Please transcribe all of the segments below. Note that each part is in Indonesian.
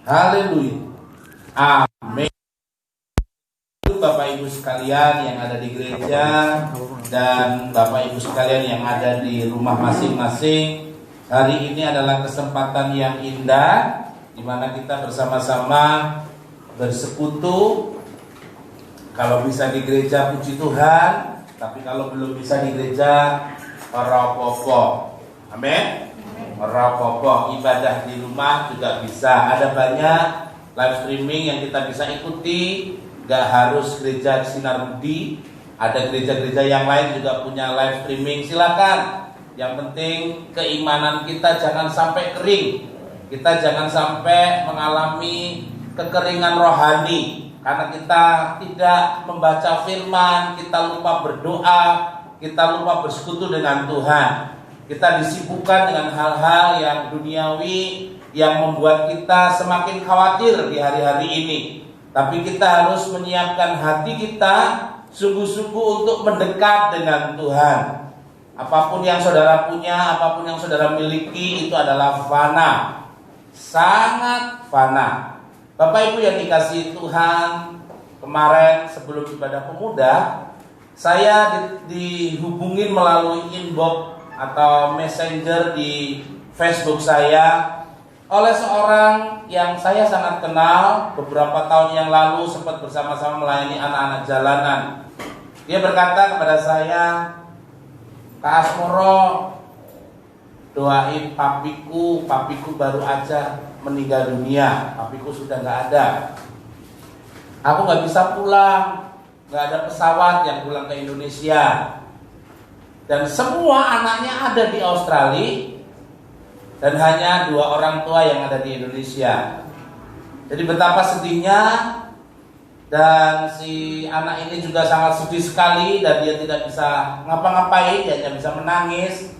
Haleluya. Amin. Bapak Ibu sekalian yang ada di gereja dan Bapak Ibu sekalian yang ada di rumah masing-masing, hari ini adalah kesempatan yang indah di mana kita bersama-sama bersekutu. Kalau bisa di gereja puji Tuhan, tapi kalau belum bisa di gereja ora apa-apa. Amin. Ora apa-apa, ibadah di rumah juga bisa. Ada banyak live streaming yang kita bisa ikuti. Gak harus gereja Sinar Budi, ada gereja-gereja yang lain juga punya live streaming. Silakan. Yang penting keimanan kita jangan sampai kering. Kita jangan sampai mengalami kekeringan rohani karena kita tidak membaca firman, kita lupa berdoa, kita lupa bersekutu dengan Tuhan. Kita disibukkan dengan hal-hal yang duniawi yang membuat kita semakin khawatir di hari-hari ini. Tapi kita harus menyiapkan hati kita sungguh-sungguh untuk mendekat dengan Tuhan. Apapun yang saudara punya, apapun yang saudara miliki itu adalah fana. Sangat fana. Bapak Ibu yang dikasihi Tuhan, kemarin sebelum ibadah pemuda, saya dihubungin melalui inbox atau messenger di Facebook saya oleh seorang yang saya sangat kenal. Beberapa tahun yang lalu sempat bersama-sama melayani anak-anak jalanan. Dia berkata kepada saya, Kak Asmoro, doain papiku baru aja meninggal dunia, papiku sudah gak ada. Aku gak bisa pulang, gak ada pesawat yang pulang ke Indonesia. Dan semua anaknya ada di Australia, dan hanya 2 orang tua yang ada di Indonesia. Jadi betapa sedihnya. Dan si anak ini juga sangat sedih sekali, dan dia tidak bisa ngapa-ngapain, dia hanya bisa menangis.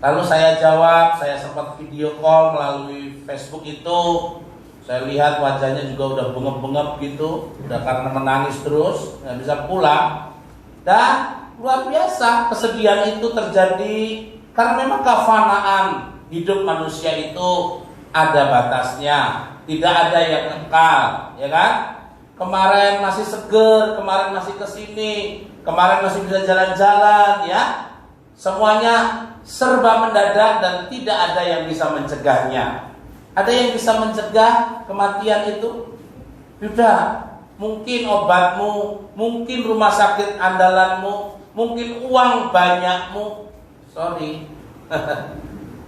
Lalu saya jawab, saya sempat video call melalui Facebook itu. Saya lihat wajahnya juga udah bengep-bengep gitu, udah karena menangis terus, nggak bisa pulang. Dan luar biasa kesedihan itu terjadi karena memang kefanaan hidup manusia itu ada batasnya, tidak ada yang kekal, ya kan? Kemarin masih seger, kemarin masih kesini, kemarin masih bisa jalan-jalan, ya. Semuanya serba mendadak dan tidak ada yang bisa mencegahnya. Ada yang bisa mencegah kematian itu? Sudah, mungkin obatmu, mungkin rumah sakit andalanmu, mungkin uang banyakmu. Sorry,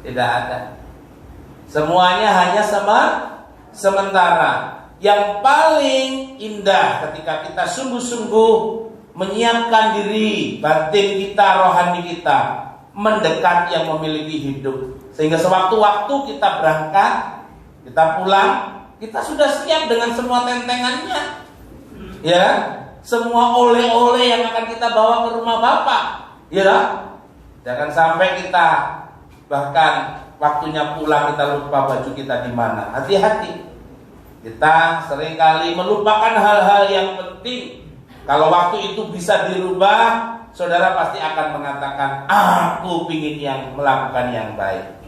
tidak ada. Semuanya hanya sementara. Yang paling indah ketika kita sungguh-sungguh menyiapkan diri, batin kita, rohani kita mendekat yang memiliki hidup, sehingga sewaktu-waktu kita berangkat, kita pulang, kita sudah siap dengan semua tentengannya, ya, semua oleh-oleh yang akan kita bawa ke rumah Bapak, ya. Jangan sampai kita bahkan waktunya pulang kita lupa baju kita di mana. Hati-hati. Kita seringkali melupakan hal-hal yang penting. Kalau waktu itu bisa dirubah, saudara pasti akan mengatakan, aku ingin yang melakukan yang baik.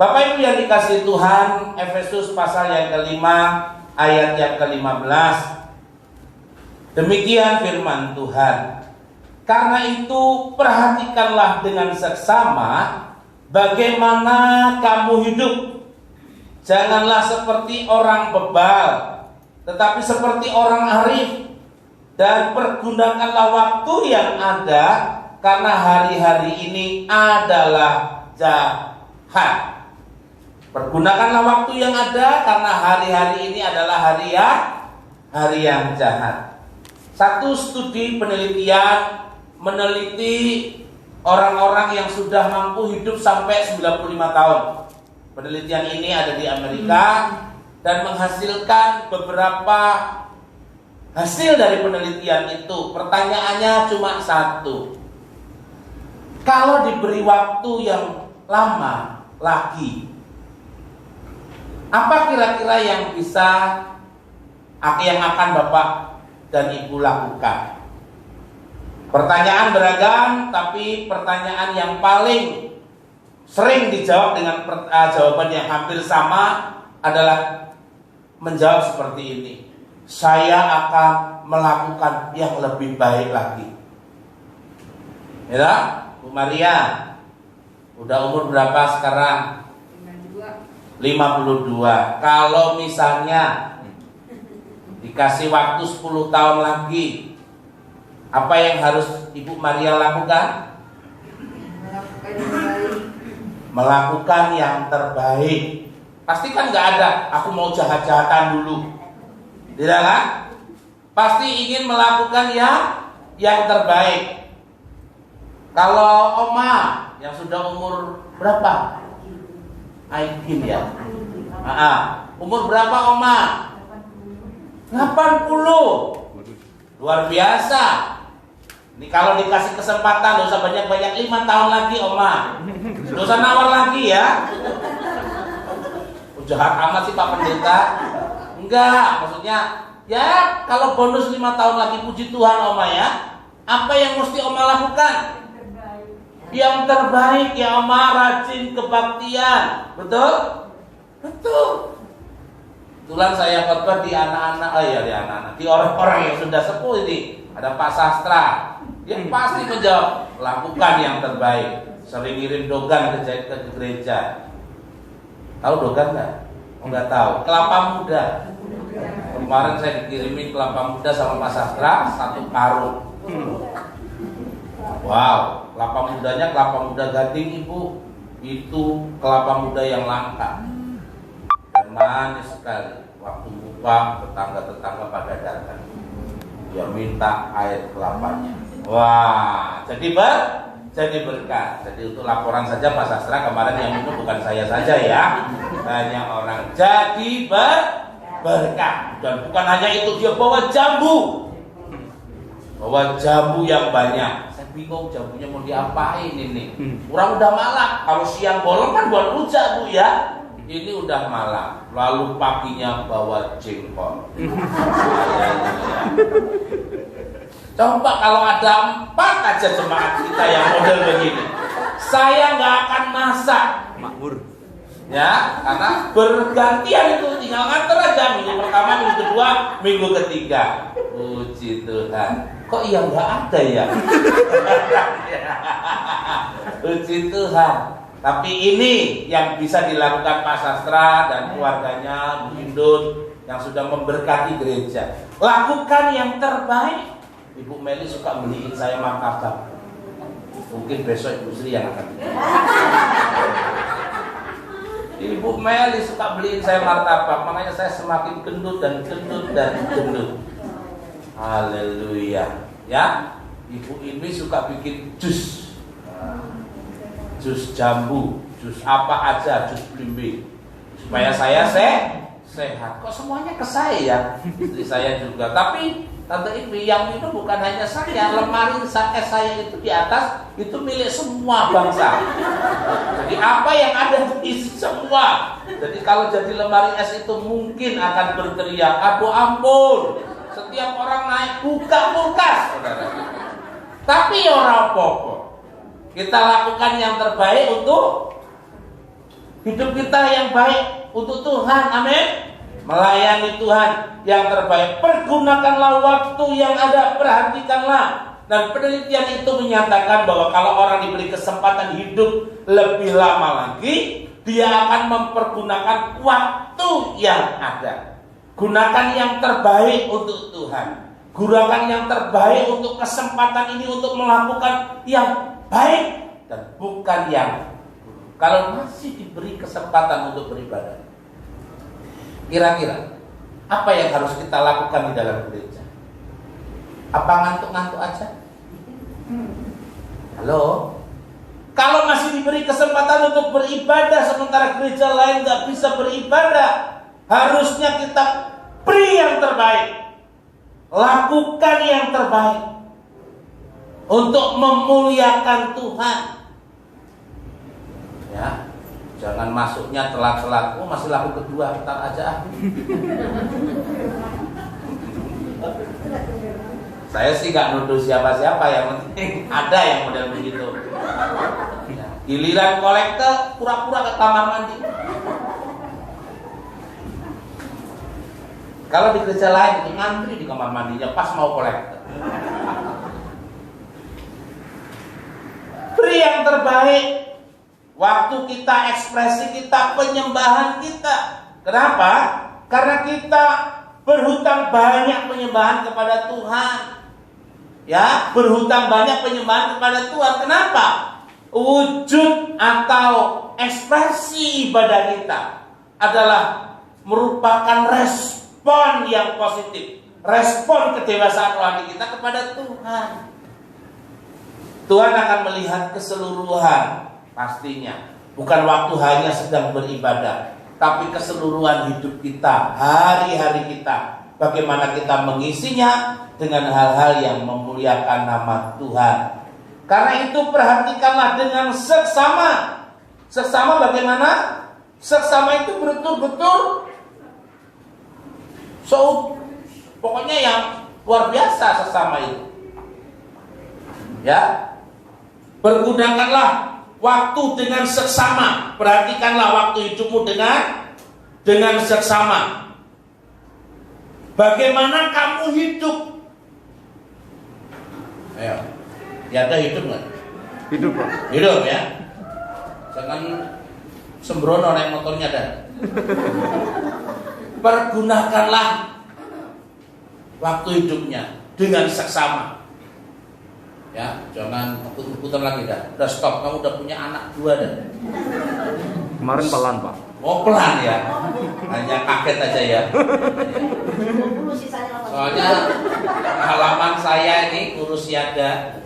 Bapak Ibu yang dikasihi Tuhan, Efesus pasal yang kelima, ayat yang ke-15. Demikian firman Tuhan. Karena itu perhatikanlah dengan seksama bagaimana kamu hidup. Janganlah seperti orang bebal, tetapi seperti orang arif. Dan pergunakanlah waktu yang ada, karena hari-hari ini adalah jahat. Pergunakanlah waktu yang ada, karena hari-hari ini adalah hari yang jahat. Satu studi penelitian meneliti orang-orang yang sudah mampu hidup sampai 95 tahun. Penelitian ini ada di Amerika dan menghasilkan beberapa hasil dari penelitian itu. Pertanyaannya cuma satu. Kalau diberi waktu yang lama lagi, apa kira-kira yang akan Bapak dan Ibu lakukan? Pertanyaan beragam, tapi pertanyaan yang paling sering dijawab dengan jawaban yang hampir sama adalah menjawab seperti ini, saya akan melakukan yang lebih baik lagi. Ya, Bu Maria, udah umur berapa sekarang? 52. Kalau misalnya dikasih waktu 10 tahun lagi, apa yang harus Ibu Maria lakukan? Melakukan yang terbaik. Pasti kan nggak ada, aku mau jahat-jahatan dulu. Tidak kan? Pasti ingin melakukan yang terbaik. Kalau Oma yang sudah umur berapa? Aikin ya. Umur berapa Oma? 80. Luar biasa. Ini kalau dikasih kesempatan, gak usah banyak-banyak, 5 tahun lagi Oma. Gak usah nawar lagi ya. Jahat amat sih Pak Pendeta. Enggak, maksudnya ya kalau bonus 5 tahun lagi, puji Tuhan Oma ya. Apa yang mesti Oma lakukan? Yang terbaik ya Oma, rajin kebaktian. Betul? Betul. Kebetulan saya khotbah di anak-anak, di orang-orang yang sudah sepuh ini. Ada Pak Sastra. Dia pasti menjawab, lakukan yang terbaik. Sering ngirim dogan ke gereja. Tahu dogan nggak? Nggak tahu. Kelapa muda. Kemarin saya dikirimin kelapa muda sama Pak Sastra 1 karung. Wow, kelapa mudanya kelapa muda gading Ibu. Itu kelapa muda yang langka dan manis sekali. Waktu buka, tetangga-tetangga pada datang. Dia minta air kelapanya. Wah, jadi berkah. Jadi untuk laporan saja Pak Sastra, kemarin yang minum bukan saya saja ya, banyak orang. Jadi berkah. Dan bukan hanya itu, dia bawa jambu yang banyak. Bingung jambunya mau diapain ini. Orang udah malam. Kalau siang bolong kan buat rujak Bu ya. Ini udah malam. Lalu paginya bawa jengkol. Coba kalau ada 4 aja jemaat kita yang model begini, saya nggak akan masak. Makmur. Ya, karena bergantian itu, tinggal nganter aja minggu pertama, minggu kedua, minggu ketiga. Puji Tuhan. Kok yang nggak ada ya? Puji Tuhan. Tapi ini yang bisa dilakukan Pak Sastra dan keluarganya, Bu Indun yang sudah memberkati gereja. Lakukan yang terbaik. Ibu Meli suka beliin saya martabak. Mungkin besok Ibu Sri yang akan beliin. Ibu Meli suka beliin saya martabak, makanya saya semakin gendut. Haleluya. Ya, Ibu ini suka bikin jus. Jus jambu, jus apa aja, jus belimbing. Supaya saya sehat. Kok semuanya ke saya? Istri saya juga. Tapi Tante Ibi yang minum bukan hanya saya. Lemari es saya itu di atas itu milik semua bangsa. Jadi apa yang ada diisi semua. Jadi kalau jadi lemari es itu mungkin akan berteriak, aduh ampun. Setiap orang naik buka kulkas, saudara. Tapi orang pokok. Kita lakukan yang terbaik untuk hidup kita yang baik untuk Tuhan. Amin. Melayani Tuhan yang terbaik. Pergunakanlah waktu yang ada, perhatikanlah. Dan penelitian itu menyatakan bahwa kalau orang diberi kesempatan hidup lebih lama lagi, dia akan mempergunakan waktu yang ada. Gunakan yang terbaik untuk Tuhan. Gunakan yang terbaik untuk kesempatan ini untuk melakukan yang baik dan bukan yang buruk. Kalau masih diberi kesempatan untuk beribadah, kira-kira apa yang harus kita lakukan di dalam gereja? Apa ngantuk-ngantuk aja? Halo? Kalau masih diberi kesempatan untuk beribadah sementara gereja lain gak bisa beribadah, harusnya kita beri yang terbaik. Lakukan yang terbaik untuk memuliakan Tuhan. Ya, jangan masuknya telat-telat. Oh, masih laku kedua, ntar aja. Saya sih gak nuduh siapa-siapa, yang penting ada yang model begitu. Ya, giliran kolektor pura-pura ke kamar mandi. Kalau di gereja lain itu ngantri di kamar mandinya pas mau kolektor. Beri yang terbaik. Waktu kita, ekspresi kita, penyembahan kita. Kenapa? Karena kita berhutang banyak penyembahan kepada Tuhan. Ya, berhutang banyak penyembahan kepada Tuhan. Kenapa? Wujud atau ekspresi ibadah kita adalah merupakan respon yang positif. Respon kedewasaan rohani kita kepada Tuhan. Tuhan akan melihat keseluruhan pastinya. Bukan waktu hanya sedang beribadah, tapi keseluruhan hidup kita, hari-hari kita. Bagaimana kita mengisinya dengan hal-hal yang memuliakan nama Tuhan. Karena itu perhatikanlah dengan seksama. Seksama bagaimana? Seksama itu betul-betul pokoknya yang luar biasa seksama itu. Ya. Pergunakanlah waktu dengan seksama. Perhatikanlah waktu hidupmu dengan seksama. Bagaimana kamu hidup? Ayo, ya ada hidup nggak? Hidup, Pak. Hidup ya. Jangan sembrono naik motornya dah. Pergunakanlah waktu hidupnya dengan seksama. Ya, jangan putar lagi dah. Udah stop, kamu udah punya anak 2 dah. Kemarin pelan, Pak. Oh pelan ya, hanya kaget aja ya. Soalnya halaman saya ini urus Yada.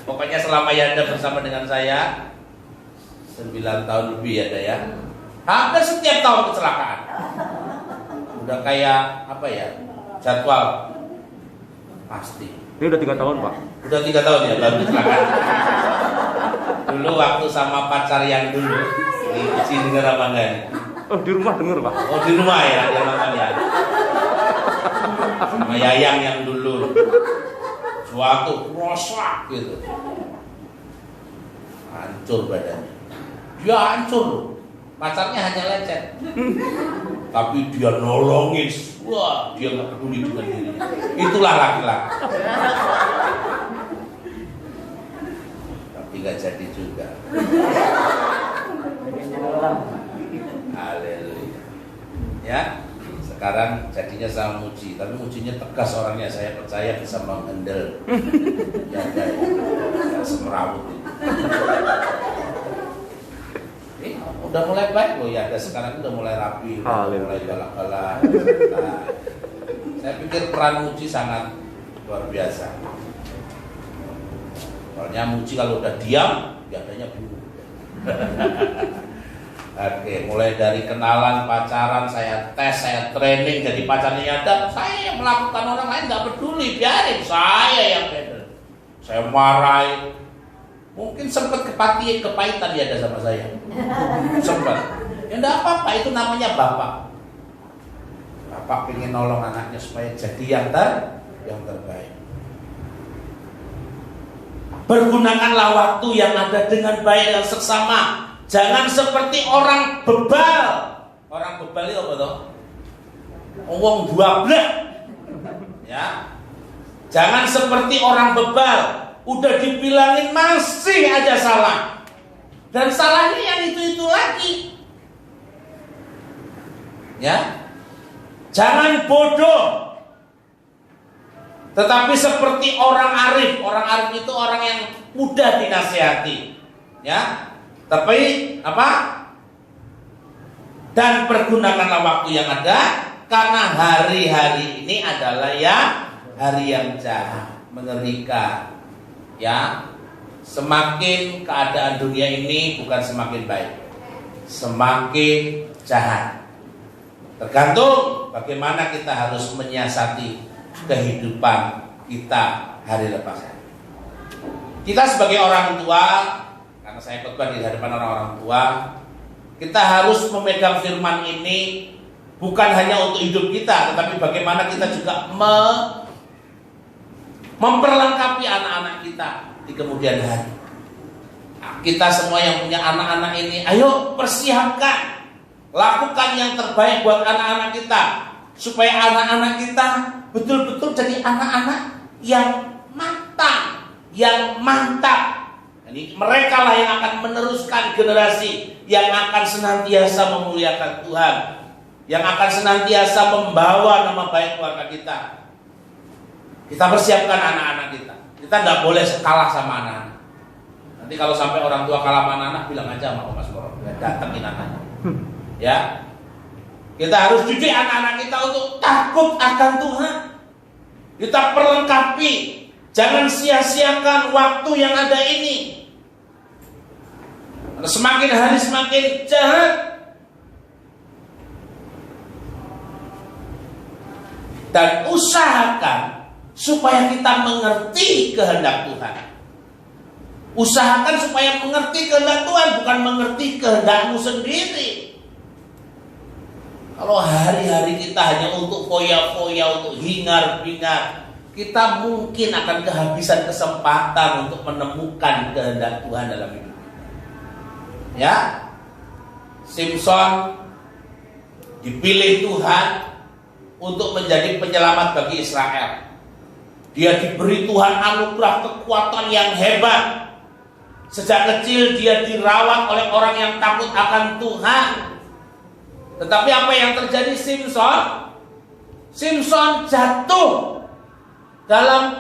Pokoknya selama Yada bersama dengan saya 9 tahun lebih Yada ya. Hampir setiap tahun kecelakaan. Udah kayak apa ya? Jadwal pasti. Ini udah 3 tahun, Pak. Udah 3 tahun ya baru kecelakaan. Dulu waktu sama pacar yang dulu. Ini denger apa enggak nih? Oh, di rumah denger, Pak. Oh, di rumah ya, dia makan ya. Sama Yayang yang dulu. Suatu rosak gitu. Hancur badannya. Dia hancur. Pacarnya hanya lecet. Tapi dia nolongin. Wah, dia nggak peduli dengan dirinya. Itulah laki-laki. Tapi nggak jadi juga. Haleluya. Ya, sekarang jadinya sama Muji, tapi Mujinya tegas orangnya. Saya percaya bisa menghandle. Ya, semerawut itu. Udah mulai baik loh ya, sekarang udah mulai rapi, udah mulai galak-galak. Nah, saya pikir peran Muji sangat luar biasa. Soalnya Muji kalau udah diam, biasanya bingung. Oke, mulai dari kenalan, pacaran, saya tes, saya training jadi pacarnya Yada. Saya yang melakukan, orang lain nggak peduli, biarin saya yang handle. Saya marahin. Mungkin sempat kepahitan dia ada sama saya. Sempat. Ya enggak apa-apa, itu namanya bapak. Bapak pengen nolong anaknya supaya jadi yang terbaik. Pergunakanlah waktu yang ada dengan baik dan seksama. Jangan seperti orang bebal. Orang bebal itu apa toh? Wong duablek. Ya. Jangan seperti orang bebal. Udah dibilangin masih aja salah. Dan salahnya yang itu-itu lagi. Ya. Jangan bodoh. Tetapi seperti orang arif. Orang arif itu orang yang mudah dinasihati. Ya. Tapi apa? Dan pergunakanlah waktu yang ada. Karena hari-hari ini adalah ya hari yang jahat, mengerikan. Ya, semakin keadaan dunia ini bukan semakin baik, semakin jahat. Tergantung bagaimana kita harus menyiasati kehidupan kita hari lepas hari. Kita sebagai orang tua, karena saya khotbah di hadapan orang-orang tua, kita harus memegang firman ini bukan hanya untuk hidup kita, tetapi bagaimana kita juga memperlengkapi anak-anak kita di kemudian hari. Kita semua yang punya anak-anak ini, ayo persiapkan Lakukan yang terbaik buat anak-anak kita, supaya anak-anak kita betul-betul jadi anak-anak yang matang, yang mantap. Jadi mereka lah yang akan meneruskan generasi yang akan senantiasa memuliakan Tuhan, yang akan senantiasa membawa nama baik keluarga kita. Kita persiapkan anak-anak kita. Kita nggak boleh kalah sama anak-anak. Nanti kalau sampai orang tua kalah sama anak-anak, bilang aja sama Mas Bro, datengin anaknya. Ya, kita harus didik anak-anak kita untuk takut akan Tuhan. Kita perlengkapi, jangan sia-siakan waktu yang ada ini. Semakin hari semakin jahat. Dan usahakan supaya kita mengerti kehendak Tuhan. Usahakan supaya mengerti kehendak Tuhan, bukan mengerti kehendakmu sendiri. Kalau hari-hari kita hanya untuk foya-foya, untuk hingar-bingar, kita mungkin akan kehabisan kesempatan untuk menemukan kehendak Tuhan dalam hidup kita. Ya, Simson dipilih Tuhan untuk menjadi penyelamat bagi Israel. Dia diberi Tuhan anugerah kekuatan yang hebat. Sejak kecil dia dirawat oleh orang yang takut akan Tuhan. Tetapi apa yang terjadi Simson? Simson jatuh dalam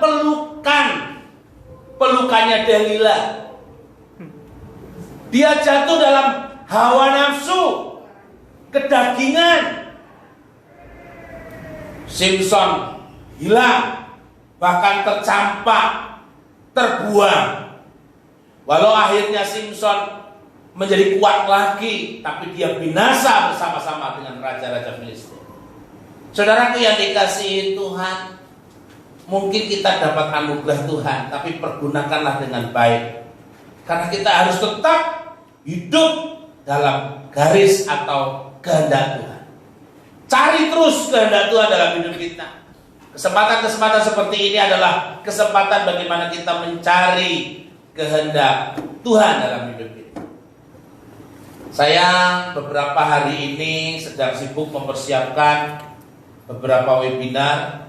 pelukannya Delila. Dia jatuh dalam hawa nafsu, kedagingan. Simson hilang, bahkan tercampak, terbuang. Walau akhirnya Simson menjadi kuat lagi, tapi dia binasa bersama-sama dengan raja-raja Filistin. Saudaraku yang dikasihi Tuhan, mungkin kita dapat anugerah Tuhan, tapi pergunakanlah dengan baik. Karena kita harus tetap hidup dalam garis atau kehendak Tuhan. Cari terus kehendak Tuhan dalam hidup kita. Kesempatan-kesempatan seperti ini adalah kesempatan bagaimana kita mencari kehendak Tuhan dalam hidup kita. Saya beberapa hari ini sedang sibuk mempersiapkan beberapa webinar,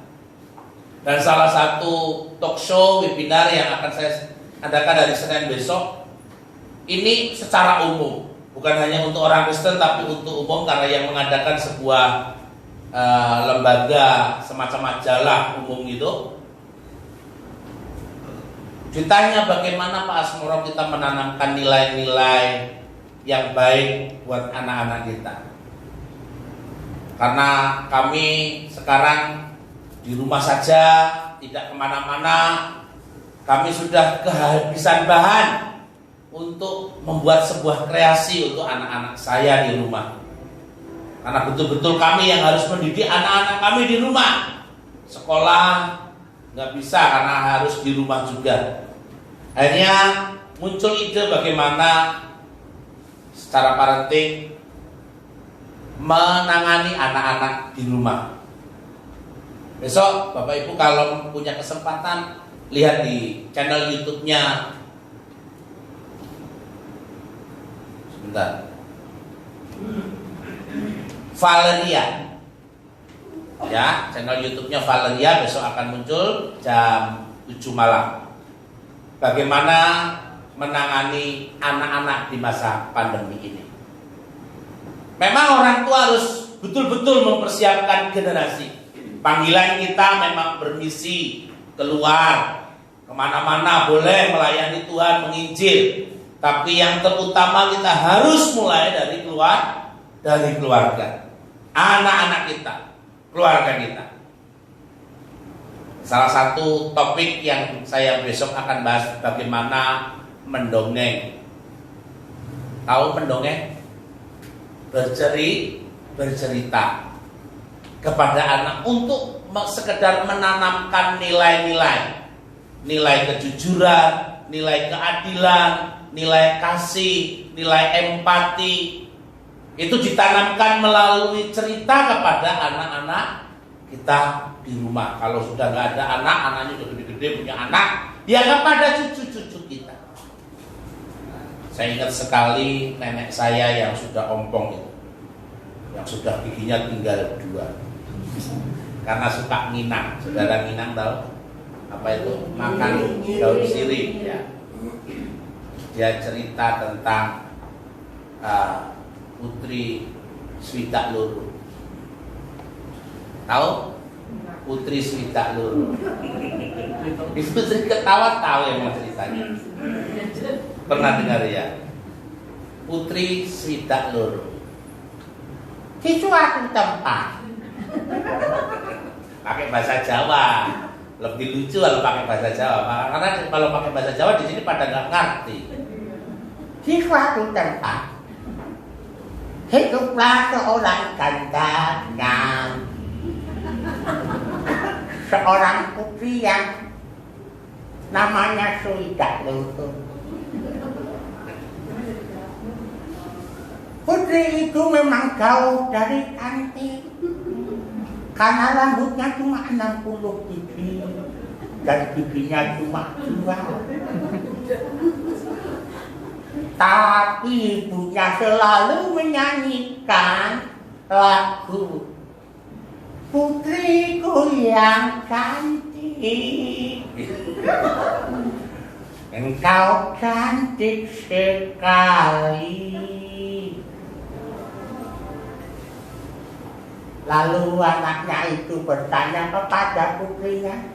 dan salah satu talk show webinar yang akan saya adakan dari Senin besok ini secara umum, bukan hanya untuk orang Kristen tapi untuk umum, karena yang mengadakan sebuah lembaga semacam majalah umum gitu. Ditanya bagaimana Pak Asmoro kita menanamkan nilai-nilai yang baik buat anak-anak kita. Karena kami sekarang di rumah saja, tidak kemana-mana. Kami sudah kehabisan bahan untuk membuat sebuah kreasi untuk anak-anak saya di rumah. Karena betul-betul kami yang harus mendidik anak-anak kami di rumah. Sekolah nggak bisa karena harus di rumah juga. Akhirnya muncul ide bagaimana secara parenting menangani anak-anak di rumah. Besok Bapak Ibu kalau punya kesempatan, lihat di channel YouTube-nya. Sebentar. Valeria. Ya, channel YouTube-nya Valeria besok akan muncul jam 7 malam. Bagaimana menangani anak-anak di masa pandemi ini. Memang orang tua harus betul-betul mempersiapkan generasi. Panggilan kita memang bermisi keluar kemana-mana, boleh melayani Tuhan, menginjil. Tapi yang terutama kita harus mulai dari keluarga, anak-anak kita, keluarga kita. Salah satu topik yang saya besok akan bahas bagaimana mendongeng. Tahu mendongeng? Bercerita kepada anak untuk sekedar menanamkan nilai-nilai, nilai kejujuran, nilai keadilan, nilai kasih, nilai empati. Itu ditanamkan melalui cerita kepada anak-anak kita di rumah. Kalau sudah nggak ada anak, anaknya sudah gede-gede punya anak, ya kepada cucu-cucu kita. Saya ingat sekali nenek saya yang sudah ompong itu. yang sudah giginya tinggal 2 karena suka nginang. Saudara nginang tahu apa itu? Makan daun sirih ya. Dia cerita tentang Putri Swidak Loro. Tahu? Putri Swidak Loro. Itu ketawa tahu yang mau ceritanya. Pernah dengar ya? Putri Swidak Loro. Di suatu tempat. Pakai bahasa Jawa. Lebih lucu kalau pakai bahasa Jawa. Karena kalau pakai bahasa Jawa di sini pada nggak ngerti. Di suatu tempat hiduplah seorang gandangan, seorang putri yang namanya Swidak Loro. Putri itu memang jauh dari cantik karena rambutnya cuma 60 biji dan giginya cuma 2. Tapi ibunya selalu menyanyikan lagu Putriku yang cantik, engkau cantik sekali. Lalu anaknya itu bertanya kepada putrinya,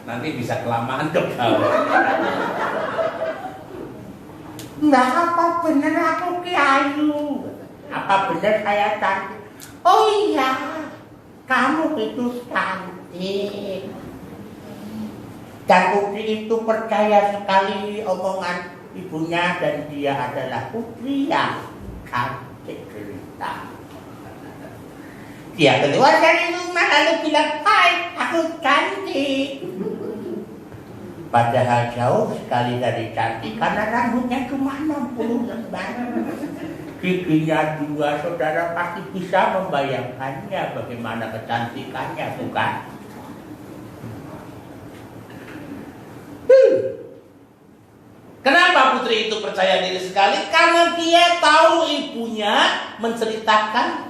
nanti bisa kelamaan kebawa. Mbak, apa bener aku Ki Ayu? Apa bener saya cantik? Oh iya, kamu itu cantik. Dan putri itu percaya sekali omongan ibunya dan dia adalah putri yang cantik cerita. Dia keluar dari rumah lalu bilang, hai, aku cantik. Padahal jauh sekali dari cantik karena rambutnya cuma 60 lembar. Giginya 2, saudara pasti bisa membayangkannya bagaimana kecantikannya, bukan? Kenapa putri itu percaya diri sekali? Karena dia tahu ibunya menceritakan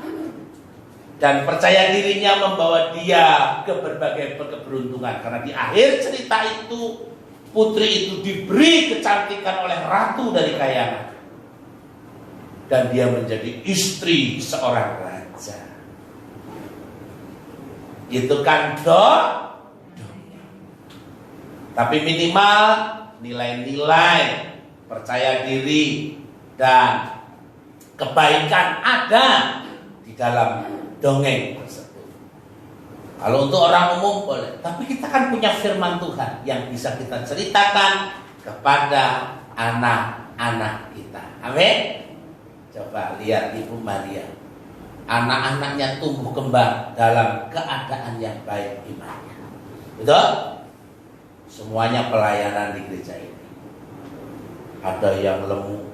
dan percaya dirinya membawa dia ke berbagai keberuntungan. Karena di akhir cerita itu putri itu diberi kecantikan oleh ratu dari kayangan dan dia menjadi istri seorang raja. Itu kan tapi minimal nilai-nilai percaya diri dan kebaikan ada di dalam dongeng tersebut. Kalau untuk orang umum boleh, tapi kita kan punya firman Tuhan yang bisa kita ceritakan kepada anak-anak kita. Amin. Coba lihat Ibu Maria, anak-anaknya tumbuh kembang dalam keadaan yang baik imannya. Betul? Semuanya pelayanan di gereja ini. Ada yang lemu,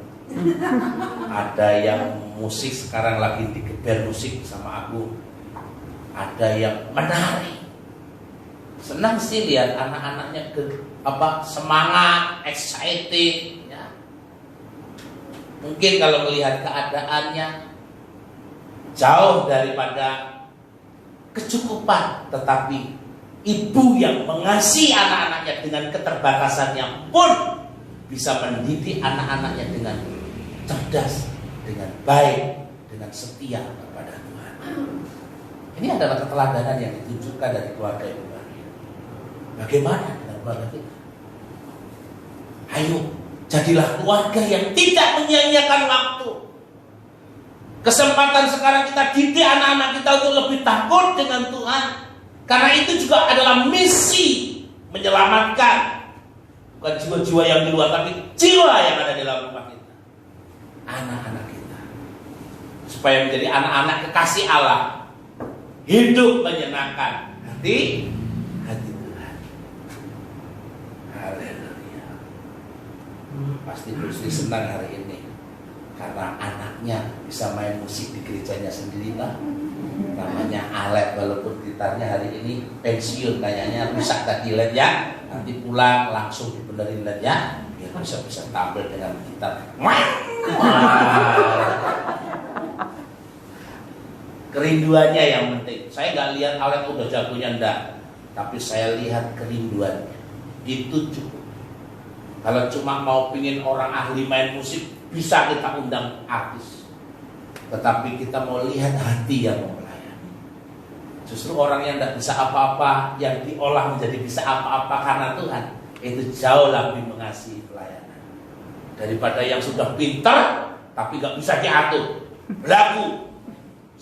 ada yang musik, sekarang lagi digeber musik sama aku. Ada yang menari. Senang sih lihat anak-anaknya semangat, excited ya. Mungkin kalau melihat keadaannya jauh daripada kecukupan, tetapi ibu yang mengasihi anak-anaknya dengan keterbatasannya pun bisa mendidik anak-anaknya dengan cerdas, dengan baik, dengan setia kepada Tuhan. Ini adalah keteladanan yang ditunjukkan dari keluarga Ibu Maria. Bagaimana dengan keluarga kita? Ayo, jadilah keluarga yang tidak menyia-nyiakan waktu. Kesempatan sekarang kita didik anak-anak kita untuk lebih takut dengan Tuhan. Karena itu juga adalah misi menyelamatkan bukan jiwa-jiwa yang di luar, tapi jiwa yang ada di dalam rumah kita, anak-anak kita, supaya menjadi anak-anak kekasih Allah, hidup menyenangkan hati Tuhan. Haleluya. Pasti senang hari ini karena anaknya bisa main musik di gerejanya sendiri, Pak. Namanya Alep, walaupun gitarnya hari ini pensiun, kayaknya rusak tadi lednya. Nanti pulang langsung dibenerin lednya biar bisa tampil dengan gitar. Kerinduannya yang penting. Saya nggak lihat Alex udah jagonya, enggak. Tapi saya lihat kerinduannya. Itu cukup. Kalau cuma mau pingin orang ahli main musik, bisa kita undang artis. Tetapi kita mau lihat hati yang mau melayani. Justru orang yang tidak bisa apa-apa, yang diolah menjadi bisa apa-apa karena Tuhan, itu jauh lebih mengasihi pelayanan daripada yang sudah pintar tapi nggak bisa diatur, belagu.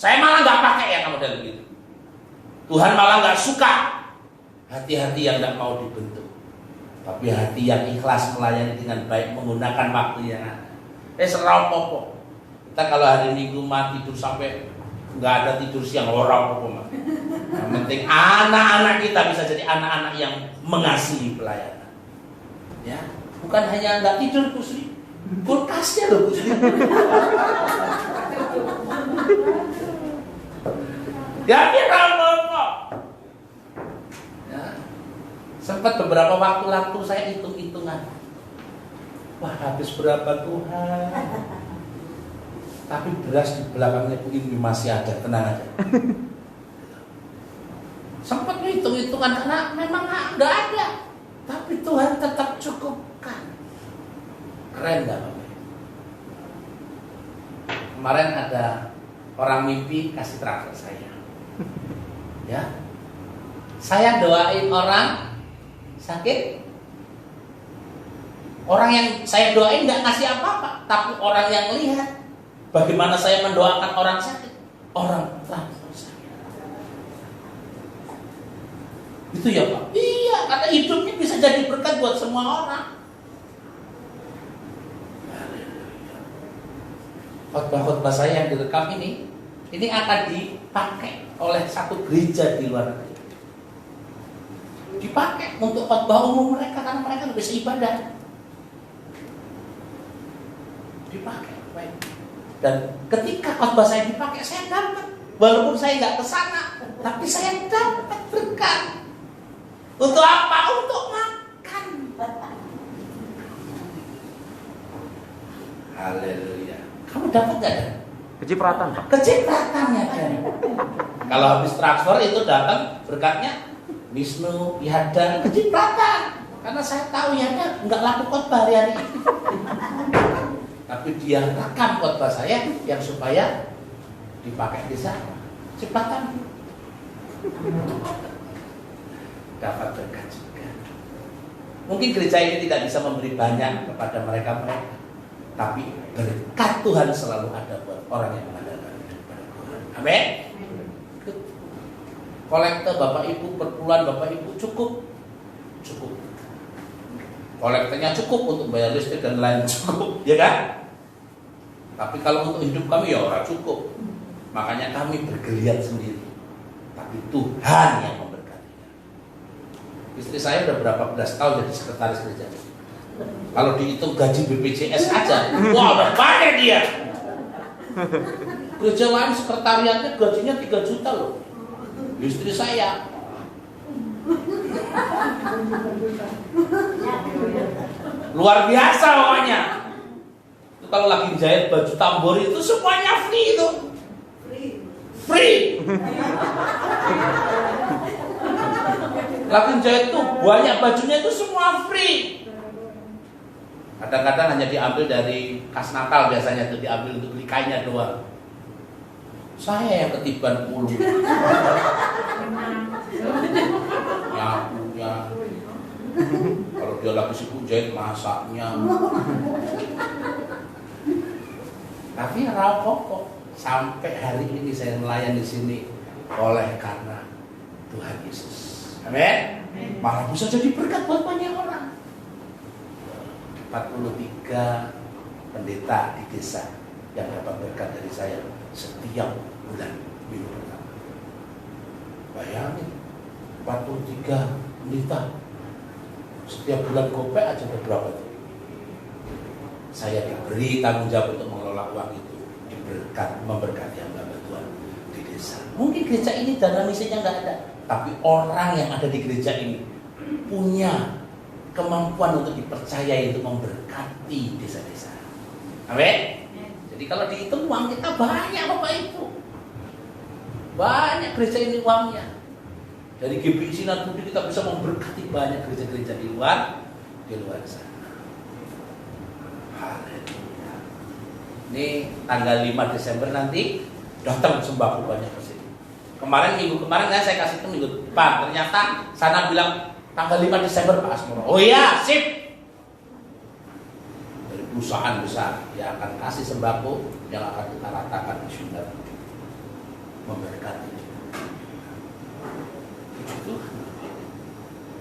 Saya malah nggak pakai yang model begitu. Tuhan malah nggak suka hati-hati yang nggak mau dibentuk, tapi hati yang ikhlas melayani dengan baik menggunakan waktu yang ada. Serau popo. Kita kalau hari Minggu tidur sampai nggak ada tidur siang, orang popo mah. Yang penting anak-anak kita bisa jadi anak-anak yang mengasihi pelayanan. Ya, bukan hanya nggak tidur Kusri, kulkasnya loh Kusri. Ya kira apa? Ya. Sempat beberapa waktu saya hitung-hitungan. Wah, habis berapa Tuhan? Tapi beras di belakangnya ini masih ada, tenang aja. Sempat hitung-hitungan karena memang nggak ada. Tapi Tuhan tetap cukupkan. Keren gak Bapak? Kemarin ada orang mimpi kasih transfer saya. Ya, saya doain orang sakit. Orang yang saya doain nggak ngasih apa-apa, tapi orang yang lihat bagaimana saya mendoakan orang sakit, orang transfer saya. Itu ya Pak? Iya, karena hidupnya bisa jadi berkat buat semua orang. Khotbah-khotbah saya yang direkam ini akan dipakai oleh satu gereja di luar negeri. Dipakai untuk khotbah umum mereka karena mereka bisa ibadah. Dipakai, baik. Dan ketika khotbah saya dipakai, saya dapat. Walaupun saya nggak kesana, tapi saya dapat berkat. Untuk apa? Untuk makan. Haleluya. Kamu dapat nggak? Kecipratan Pak. Kecipratan ya kan. Kalau habis transfer itu datang berkatnya Wisnu, Yada, kecipratan. Karena saya tahu Yada nggak laku khotbah hari-hari. Tapi dia rekam khotbah saya yang supaya dipakai di sana. Kecipratan. Dapat berkat juga. Mungkin gereja ini tidak bisa memberi banyak kepada mereka, tapi berkat Tuhan selalu ada buat orang yang mengandalkan kepada Tuhan. Amin. Kolektor Bapak Ibu, perpuluhan Bapak Ibu cukup. Kolektornya cukup untuk bayar listrik dan lain cukup, ya kan? Tapi kalau untuk hidup kami ya orang cukup. Makanya kami bergeliat sendiri. Tapi Tuhan yang memberkatinya. Istri saya udah berapa belas tahun jadi sekretaris gereja. Kalau dihitung gaji BPJS aja, wah udah banyak dia. Gereja lain sekretariatnya gajinya 3 juta loh. Istri saya luar biasa pokoknya. Kalau lagi jahit baju tambor itu semuanya free itu. Free. Lagi jahit tuh banyak bajunya itu semua free. Kadang-kadang hanya diambil dari kas Natal, biasanya itu diambil untuk beli kainnya doang. Saya yang ketiban puluh. Ya. Kalau dia lagi sibuk jahit masaknya. Tapi rapopo sampai hari ini saya melayani di sini oleh karena Tuhan Yesus. Amin. Malah bisa jadi berkat buat banyak orang. 43 pendeta di desa yang dapat berkat dari saya setiap bulan minggu pertama. Bayangin 43 pendeta setiap bulan gopek aja berapa tuh? Saya diberi tanggung jawab untuk mengelola uang itu, memberkati hamba Tuhan di desa. Mungkin gereja ini dana misinya nggak ada, tapi orang yang ada di gereja ini punya kemampuan untuk dipercayai untuk memberkati desa-desa. Amin. Jadi kalau dihitung uang kita banyak Bapak Ibu. Banyak gereja ini uangnya. Dari GBI Sinar Budi kita bisa memberkati banyak gereja-gereja di luar sana. Haleluya. Ini tanggal 5 Desember nanti datang sembako banyak ke sini. Minggu kemarin saya kasih ke minggu depan. Ternyata sana bilang tanggal 5 Desember Pak Asmoro. Oh iya, sip. Dari perusahaan besar yang akan kasih sembako yang akan kita ratakan di Sinar Budi. Memberkati.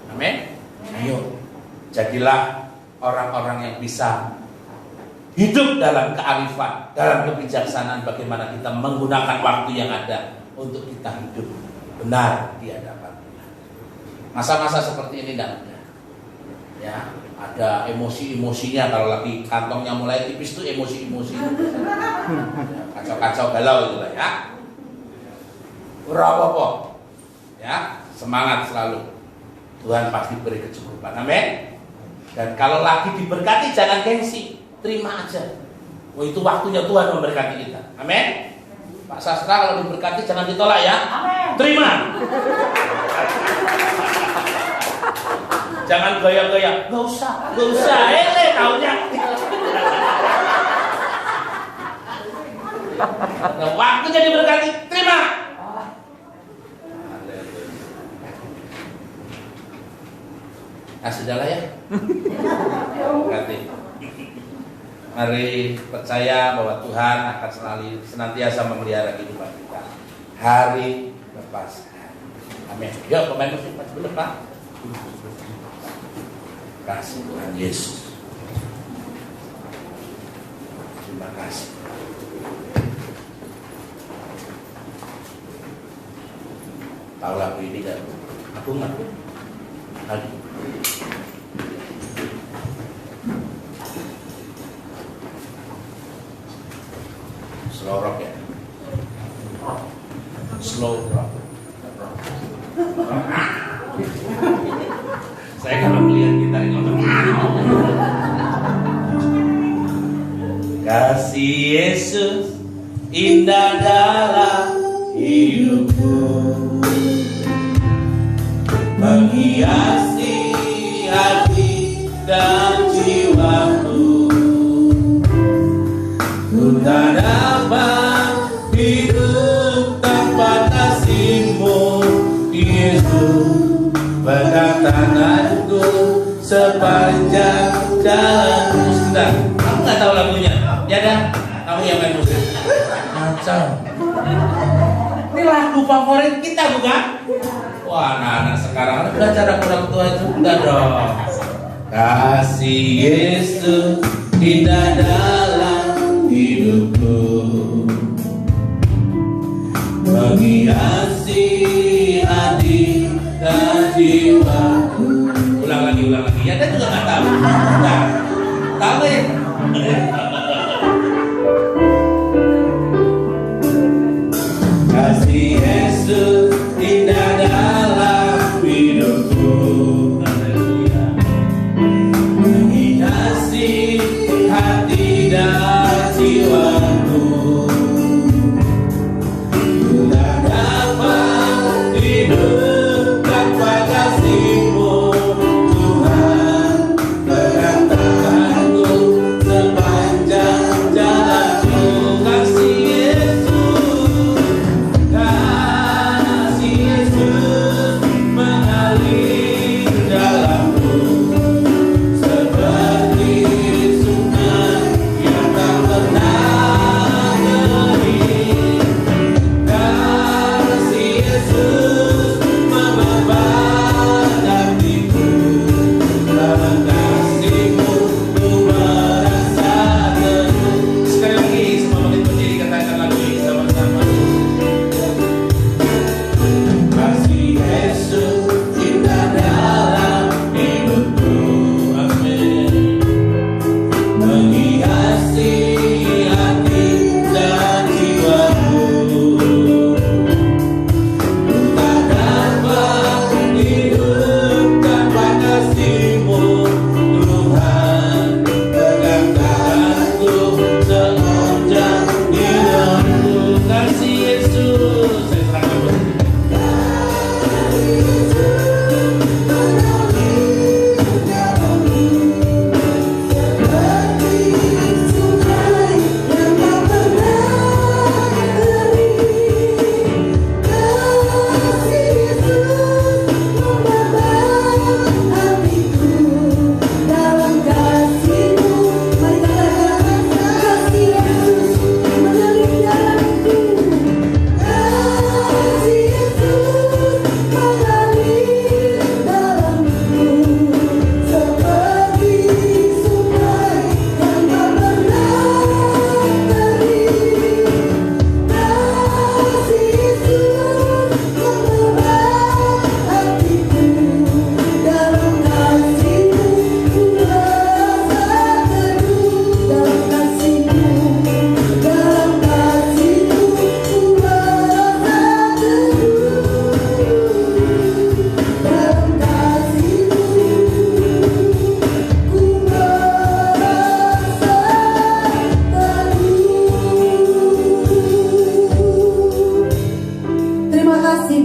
Amin. Ayo, jadilah orang-orang yang bisa hidup dalam kearifan, dalam kebijaksanaan bagaimana kita menggunakan waktu yang ada untuk kita hidup benar di hadapan Tuhan. Masa-masa seperti ini tidak mudah. Ya, ada emosi-emosinya kalau lagi kantongnya mulai tipis tuh emosi-emosi. Ya, kacau-kacau galau gitu lah ya. Ora-apa. Ya, semangat selalu. Tuhan pasti beri kecukupan. Amin. Dan kalau lagi diberkati jangan gengsi, terima aja. Oh, itu waktunya Tuhan memberkati kita. Amin. Pak Sastra kalau diberkati jangan ditolak ya. Amin. Terima. Jangan goyang-goyang. Gak usah. Taunya. Nah, waktunya diberkati, terima. Nah, sudahlah ya. Berarti mari percaya bahwa Tuhan akan senantiasa memelihara kehidupan kita hari lepas hari. Amin. Yuk pemain musik dulu Pak. Kasih Tuhan Yesus. Terima kasih. Tahu lagu ini kan? Aku ngerti. Lagi. Slow rock ya. Slow rock. Saya kalau melihat gitar ini kasih Yesus indah dalam hidupku, menghiasi hati dan jiwaku. Ku tak dapat hidup tanpa kasih-Mu, Yesus. Pegang tanganku sepanjang jalanmu. Sebentar, kamu nggak tahu lagunya? Ya dah, kamu yang main musik. Kacau. Ini lagu favorit kita bukan? Wah, anak-anak sekarang belajar orang tua itu enggak dong. Kasih Yesus indah dalam hidupku, menghiasi hati dan jiwaku. Ulang lagi. Ya, dia juga nggak tahu. Nah, tahu ya? Kasih Yesus indah dalam hidupku, menghiasi hati dan jiwaku. Ku tak dapat hidup tanpa kasih-Mu, Tuhan. Pegang tanganku sepanjang jalanku. Kasih Yesus, kasih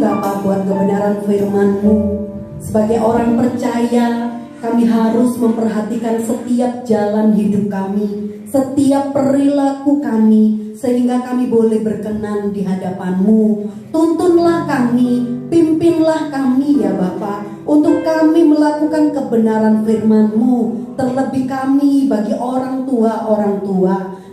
Bapa buat kebenaran firman-Mu. Sebagai orang percaya, kami harus memperhatikan setiap jalan hidup kami, setiap perilaku kami, sehingga kami boleh berkenan di hadapan-Mu. Tuntunlah kami, pimpinlah kami ya Bapa, untuk kami melakukan kebenaran firman-Mu. Terlebih kami bagi orang tua,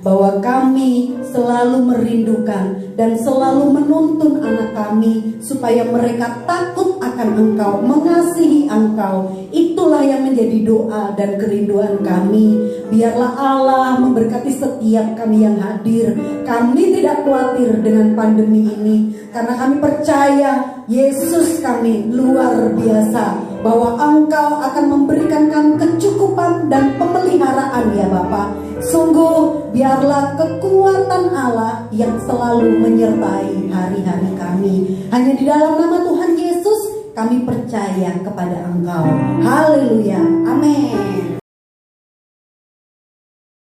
bahwa kami selalu merindukan dan selalu menuntun anak kami supaya mereka takut akan Engkau, mengasihi Engkau. Itulah yang menjadi doa dan kerinduan kami. Biarlah Allah memberkati setiap kami yang hadir. Kami tidak khawatir dengan pandemi ini, karena kami percaya Yesus kami luar biasa, bahwa Engkau akan memberikan kami kecukupan dan pemeliharaan ya Bapa. Sungguh biarlah kekuatan Allah yang selalu menyertai hari-hari kami. Hanya di dalam nama Tuhan Yesus kami percaya kepada Engkau. Haleluya. Amin.